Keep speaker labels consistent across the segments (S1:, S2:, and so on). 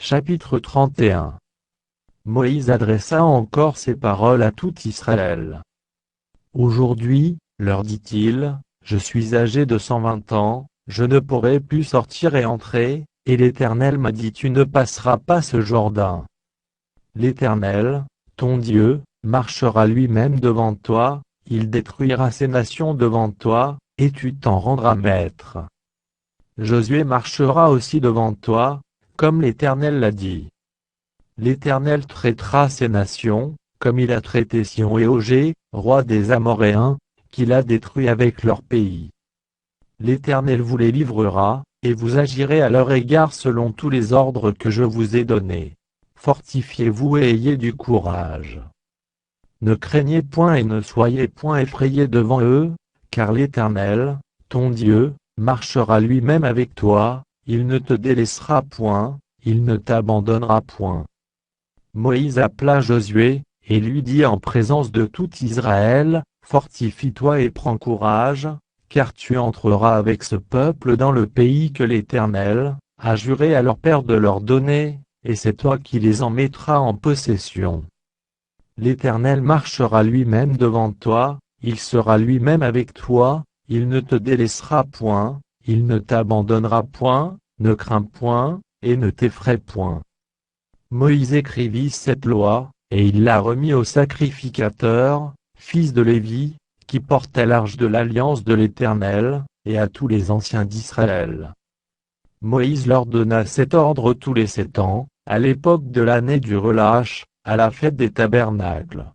S1: Chapitre 31. Moïse adressa encore ces paroles à tout Israël. Aujourd'hui, leur dit-il, je suis âgé de 120 ans, je ne pourrai plus sortir et entrer, et l'Éternel m'a dit tu ne passeras pas ce Jourdain. L'Éternel, ton Dieu, marchera lui-même devant toi, il détruira ces nations devant toi, et tu t'en rendras maître. Josué marchera aussi devant toi, comme l'Éternel l'a dit. L'Éternel traitera ces nations, comme il a traité Sihon et Og, rois des Amoréens, qu'il a détruits avec leur pays. L'Éternel vous les livrera, et vous agirez à leur égard selon tous les ordres que je vous ai donnés. Fortifiez-vous et ayez du courage. Ne craignez point et ne soyez point effrayés devant eux, car l'Éternel, ton Dieu, marchera lui-même avec toi, il ne te délaissera point, il ne t'abandonnera point. Moïse appela Josué, et lui dit en présence de tout Israël, fortifie-toi et prends courage, car tu entreras avec ce peuple dans le pays que l'Éternel a juré à leur père de leur donner, et c'est toi qui les en mettras en possession. L'Éternel marchera lui-même devant toi, il sera lui-même avec toi, il ne te délaissera point, il ne t'abandonnera point, ne crains point, et ne t'effraie point. Moïse écrivit cette loi, et il l'a remis au sacrificateur, fils de Lévi, qui portait l'arche de l'alliance de l'Éternel, et à tous les anciens d'Israël. Moïse leur donna cet ordre tous les 7 ans, à l'époque de l'année du relâche, à la fête des tabernacles.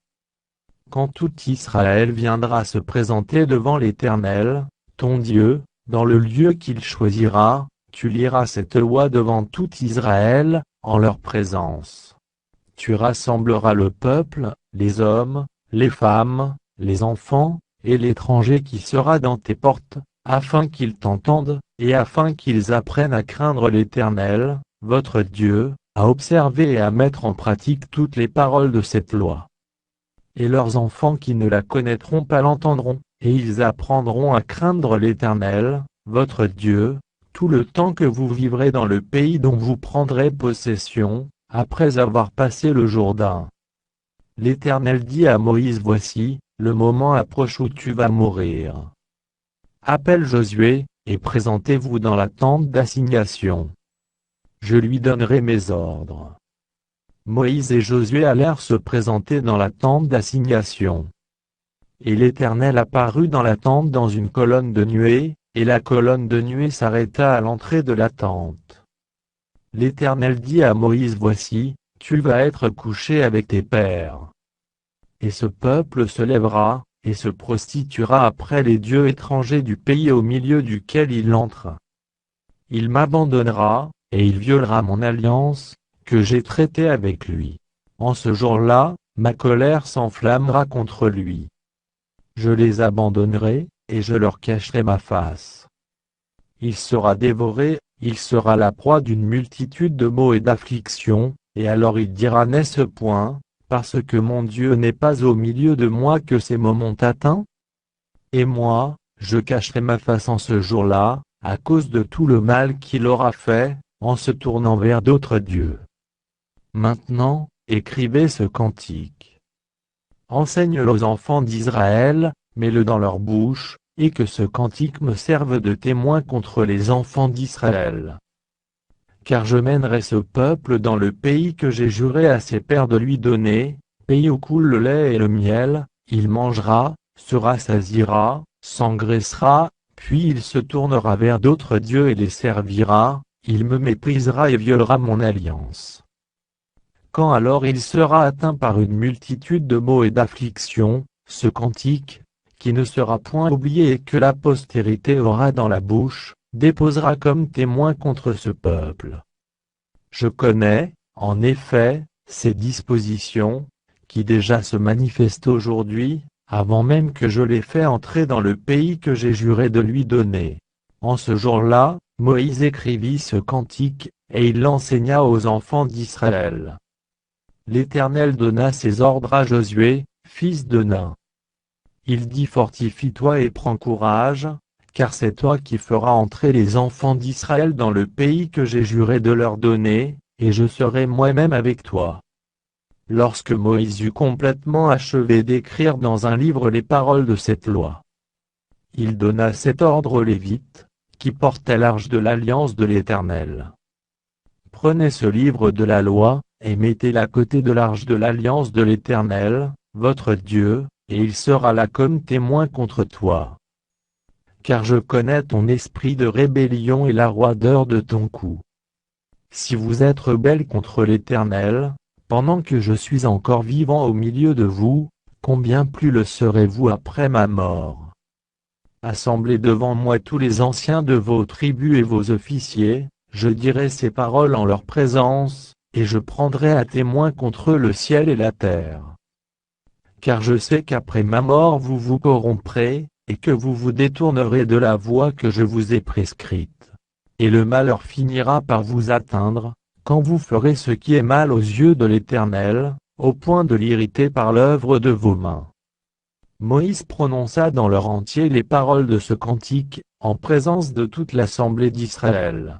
S1: Quand tout Israël viendra se présenter devant l'Éternel, ton Dieu, dans le lieu qu'il choisira, tu liras cette loi devant tout Israël, en leur présence. Tu rassembleras le peuple, les hommes, les femmes, les enfants, et l'étranger qui sera dans tes portes, afin qu'ils t'entendent, et afin qu'ils apprennent à craindre l'Éternel, votre Dieu, à observer et à mettre en pratique toutes les paroles de cette loi. Et leurs enfants qui ne la connaîtront pas l'entendront, et ils apprendront à craindre l'Éternel, votre Dieu, tout le temps que vous vivrez dans le pays dont vous prendrez possession, après avoir passé le Jourdain. L'Éternel dit à Moïse voici, le moment approche où tu vas mourir. Appelle Josué, et présentez-vous dans la tente d'assignation. Je lui donnerai mes ordres. Moïse et Josué allèrent se présenter dans la tente d'assignation. Et l'Éternel apparut dans la tente dans une colonne de nuée, et la colonne de nuée s'arrêta à l'entrée de la tente. L'Éternel dit à Moïse voici, tu vas être couché avec tes pères. Et ce peuple se lèvera, et se prostituera après les dieux étrangers du pays au milieu duquel il entre. Il m'abandonnera, et il violera mon alliance, que j'ai traitée avec lui. En ce jour-là, ma colère s'enflammera contre lui. Je les abandonnerai, et je leur cacherai ma face. Il sera dévoré, il sera la proie d'une multitude de maux et d'afflictions, et alors il dira n'est-ce point, parce que mon Dieu n'est pas au milieu de moi que ces maux m'ont atteint? Et moi, je cacherai ma face en ce jour-là, à cause de tout le mal qu'il aura fait, en se tournant vers d'autres dieux. Maintenant, écrivez ce cantique. Enseigne-le aux enfants d'Israël, mets-le dans leur bouche, et que ce cantique me serve de témoin contre les enfants d'Israël. Car je mènerai ce peuple dans le pays que j'ai juré à ses pères de lui donner, pays où coule le lait et le miel, il mangera, se rassasiera, s'engraissera, puis il se tournera vers d'autres dieux et les servira, il me méprisera et violera mon alliance. Quand alors il sera atteint par une multitude de maux et d'afflictions, ce cantique, qui ne sera point oublié et que la postérité aura dans la bouche, déposera comme témoin contre ce peuple. Je connais, en effet, ces dispositions, qui déjà se manifestent aujourd'hui, avant même que je les fasse entrer dans le pays que j'ai juré de lui donner. En ce jour-là, Moïse écrivit ce cantique, et il l'enseigna aux enfants d'Israël. L'Éternel donna ses ordres à Josué, fils de Nun. Il dit fortifie-toi et prends courage, car c'est toi qui feras entrer les enfants d'Israël dans le pays que j'ai juré de leur donner, et je serai moi-même avec toi. » Lorsque Moïse eut complètement achevé d'écrire dans un livre les paroles de cette loi, il donna cet ordre aux Lévites, qui portaient l'arche de l'alliance de l'Éternel. « Prenez ce livre de la loi, et mettez-le à côté de l'arche de l'alliance de l'Éternel, votre Dieu, et il sera là comme témoin contre toi. Car je connais ton esprit de rébellion et la roideur de ton cou. Si vous êtes rebelles contre l'Éternel, pendant que je suis encore vivant au milieu de vous, combien plus le serez-vous après ma mort? Assemblez devant moi tous les anciens de vos tribus et vos officiers, je dirai ces paroles en leur présence, et je prendrai à témoin contre eux le ciel et la terre. Car je sais qu'après ma mort vous vous corromprez, et que vous vous détournerez de la voie que je vous ai prescrite. Et le malheur finira par vous atteindre, quand vous ferez ce qui est mal aux yeux de l'Éternel, au point de l'irriter par l'œuvre de vos mains. » Moïse prononça dans leur entier les paroles de ce cantique, en présence de toute l'assemblée d'Israël.